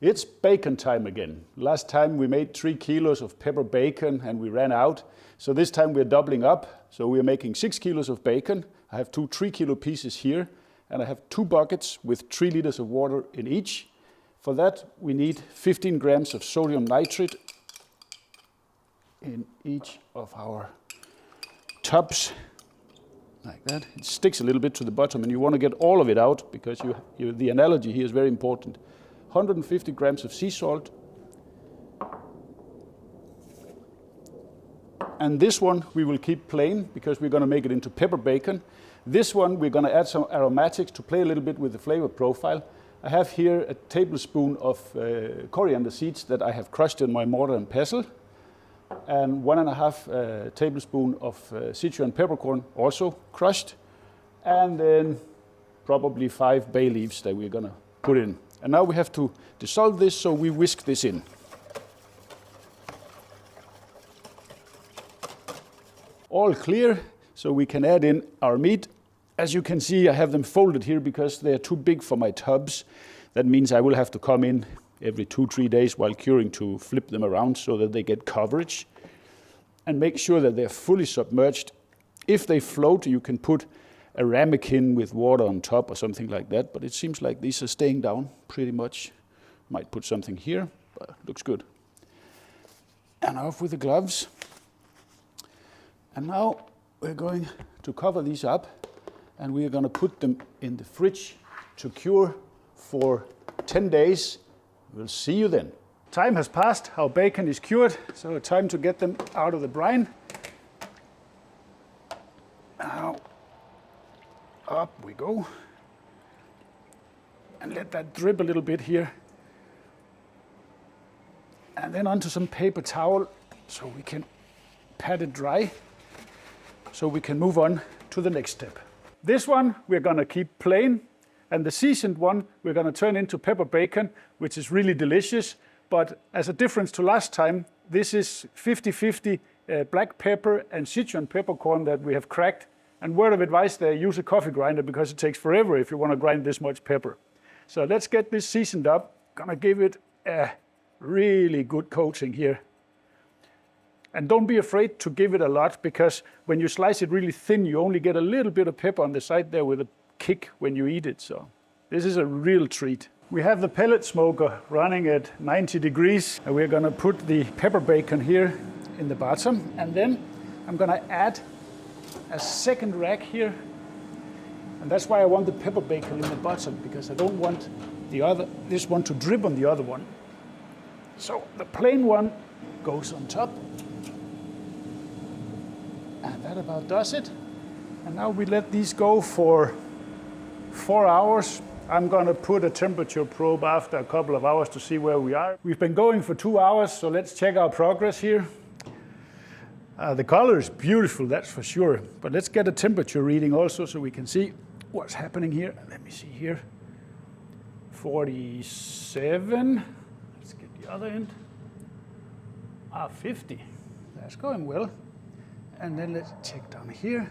It's bacon time again. Last time we made 3 kilos of pepper bacon and we ran out. So this time we're doubling up. So we're making 6 kilos of bacon. I have 2 3-kilo pieces here, and I have 2 buckets with 3 liters of water in each. For that, we need 15 grams of sodium nitrite in each of our tubs, like that. It sticks a little bit to the bottom, and you want to get all of it out because the analogy here is very important. 150 grams of sea salt. And this one we will keep plain because we're going to make it into pepper bacon. This one we're going to add some aromatics to play a little bit with the flavor profile. I have here a tablespoon of coriander seeds that I have crushed in my mortar and pestle, and 1.5 tablespoon of Sichuan peppercorn, also crushed, and then probably 5 bay leaves that we're going to put in. And now we have to dissolve this, so we whisk this in. All clear, so we can add in our meat. As you can see, I have them folded here because they are too big for my tubs. That means I will have to come in every 2-3 days while curing to flip them around so that they get coverage and make sure that they're fully submerged. If they float, you can put a ramekin with water on top or something like that, but it seems like these are staying down pretty much. Might put something here, but it looks good. And off with the gloves. And now we're going to cover these up, and we are going to put them in the fridge to cure for 10 days. We'll see you then. Time has passed, our bacon is cured, so time to get them out of the brine. Now, up we go. And let that drip a little bit here. And then onto some paper towel so we can pat it dry, so we can move on to the next step. This one we're going to keep plain, and the seasoned one we're going to turn into pepper bacon, which is really delicious. But as a difference to last time, this is 50-50 black pepper and Sichuan peppercorn that we have cracked. And word of advice there, use a coffee grinder because it takes forever if you want to grind this much pepper. So let's get this seasoned up. Gonna give it a really good coating here. And don't be afraid to give it a lot, because when you slice it really thin, you only get a little bit of pepper on the side there with a kick when you eat it. So this is a real treat. We have the pellet smoker running at 90 degrees, and we're gonna put the pepper bacon here in the bottom. And then I'm gonna add a second rack here. And that's why I want the pepper bacon in the bottom, because I don't want this one to drip on the other one. So the plain one goes on top. And that about does it. And now we let these go for 4 hours. I'm gonna put a temperature probe after a couple of hours to see where we are. We've been going for 2 hours, so let's check our progress here. The color is beautiful, that's for sure. But let's get a temperature reading also so we can see what's happening here. Let me see here. 47. Let's get the other end. 50. That's going well. And then let's check down here.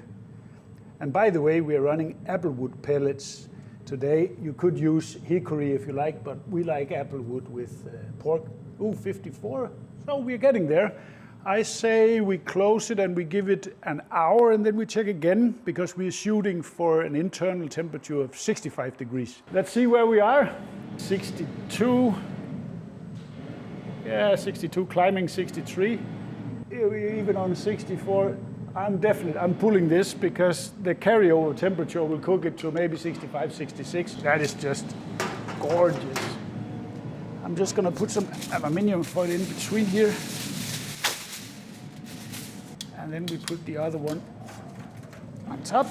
And by the way, we're running applewood pellets today. You could use hickory if you like, but we like applewood with pork. 54. So we're getting there. I say we close it and we give it an hour, and then we check again because we're shooting for an internal temperature of 65 degrees. Let's see where we are. 62. Yeah, 62, climbing 63. We're even on 64. I'm pulling this because the carryover temperature will cook it to maybe 65, 66. That is just gorgeous. I'm just gonna put some aluminium foil in between here. And then we put the other one on top.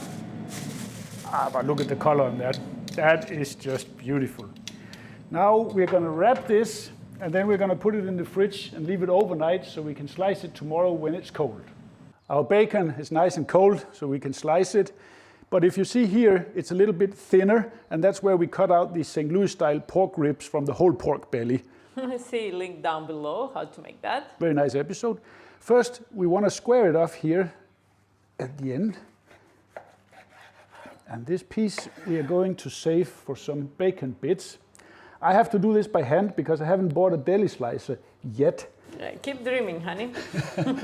But look at the color on that. That is just beautiful. Now we're gonna wrap this, and then we're gonna put it in the fridge and leave it overnight so we can slice it tomorrow when it's cold. Our bacon is nice and cold, so we can slice it. But if you see here, it's a little bit thinner, and that's where we cut out the St. Louis style pork ribs from the whole pork belly. See link down below how to make that. Very nice episode. First, we want to square it off here at the end. And this piece we are going to save for some bacon bits. I have to do this by hand because I haven't bought a deli slicer yet. Keep dreaming, honey.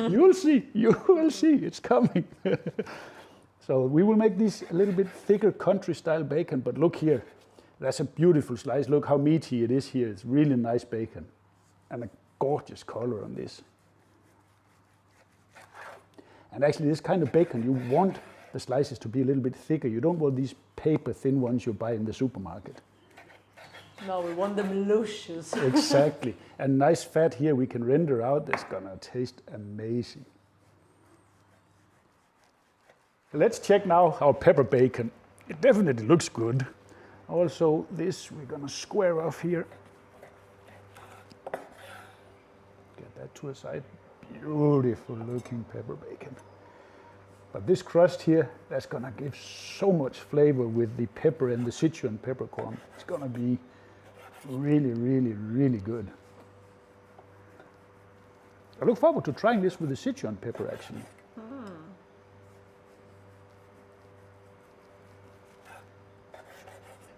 You will see, it's coming. So we will make these a little bit thicker country style bacon, but look here, that's a beautiful slice. Look how meaty it is here. It's really nice bacon and a gorgeous color on this. And actually this kind of bacon, you want the slices to be a little bit thicker. You don't want these paper thin ones you buy in the supermarket. No, we want them luscious. Exactly. And nice fat here we can render out. It's gonna taste amazing. Let's check now our pepper bacon. It definitely looks good. Also this we're gonna square off here. Get that to a side. Beautiful looking pepper bacon. But this crust here, that's gonna give so much flavor with the pepper and the Sichuan peppercorn. It's gonna be really, really, really good. I look forward to trying this with the Sichuan pepper actually.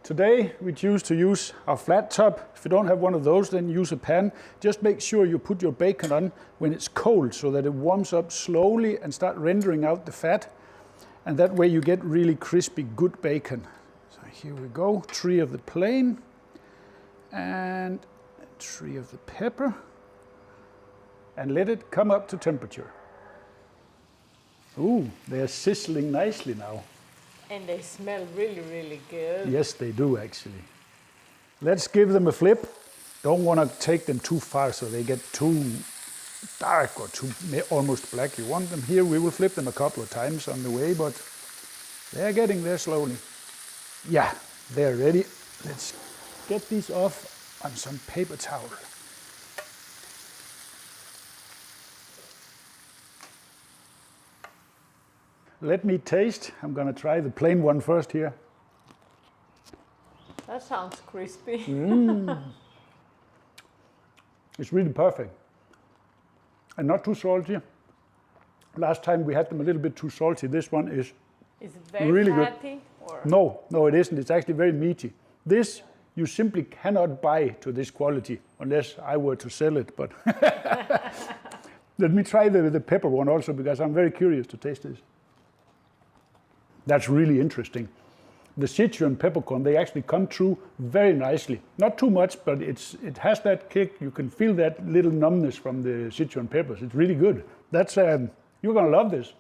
Today we choose to use our flat top. If you don't have one of those, then use a pan. Just make sure you put your bacon on when it's cold so that it warms up slowly and start rendering out the fat. And that way you get really crispy, good bacon. So here we go, 3 of the plain and 3 of the pepper. And let it come up to temperature. Ooh, they're sizzling nicely now. And they smell really, really good. Yes, they do actually. Let's give them a flip. Don't want to take them too far so they get too dark or too almost black. You want them here. We will flip them a couple of times on the way, but they're getting there slowly. Yeah, they're ready. Let's get these off on some paper towel. Let me taste. I'm gonna try the plain one first here. That sounds crispy. It's really perfect. And not too salty. Last time we had them a little bit too salty. This one is Is it very really fatty? good. No, it isn't. It's actually very meaty. This you simply cannot buy to this quality unless I were to sell it. But let me try the pepper one also because I'm very curious to taste this. That's really interesting. The Sichuan peppercorn, they actually come through very nicely. Not too much, but it has that kick. You can feel that little numbness from the Sichuan peppers. It's really good. That's you're gonna love this.